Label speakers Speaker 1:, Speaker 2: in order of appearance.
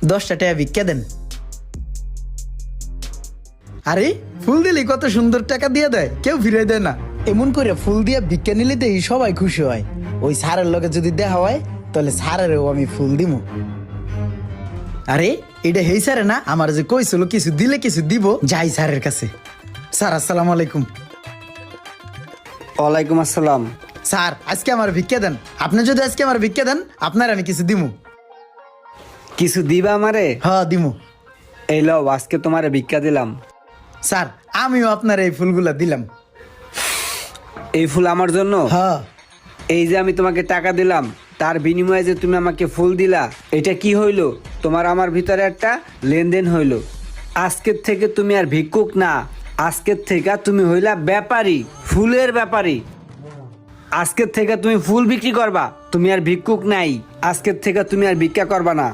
Speaker 1: 10টা টাকা ভিক্ষা দেন। আরে ফুল দিলে কত সুন্দর টাকা দিয়ে দেয়, কেউ ফিরে দেয় না। এমন করে ফুল দিয়ে ভিক্ষা নিলে দেই সবাই খুশি হয়। ওই স্যারের লগে যদি দেখা হয় তাহলে স্যারেরও আমি ফুল দিমু। আরে এটা হেই স্যারে না, আমার যে কইছিল কিছু দিলে কিছু দিব, যাই স্যারের কাছে। স্যার আসসালামু আলাইকুম।
Speaker 2: ওয়ালাইকুম আসসালাম।
Speaker 1: স্যার আজকে আমার ভিক্ষা দেন। আপনি যদি আজকে আমার ভিক্ষা দেন আপনার আমি কিছু দিমু।
Speaker 2: কিছু দিবা আমারে?
Speaker 1: হ্যাঁ দিমু।
Speaker 2: এই লও, আজকে তোমারে ভিক্ষা দিলাম।
Speaker 1: স্যার আমিও আপনার এই ফুলগুলা দিলাম।
Speaker 2: এই ফুল আমার জন্য?
Speaker 1: হ্যাঁ।
Speaker 2: এই যে আমি তোমাকে টাকা দিলাম, তার বিনিময়ে যে তুমি আমাকে ফুল দিলা, এটা কি হইলো? তোমার আমার ভিতরে একটা লেনদেন হইলো। আজকের থেকে তুমি আর ভিক্ষুক না, আজকের থেকে তুমি হইলা ব্যাপারী, ফুলের ব্যাপারী। আজকের থেকে তুমি ফুল বিক্রি করবা, তুমি আর ভিক্ষুক নাই। আজকের থেকে তুমি আর ভিক্ষা করবা না।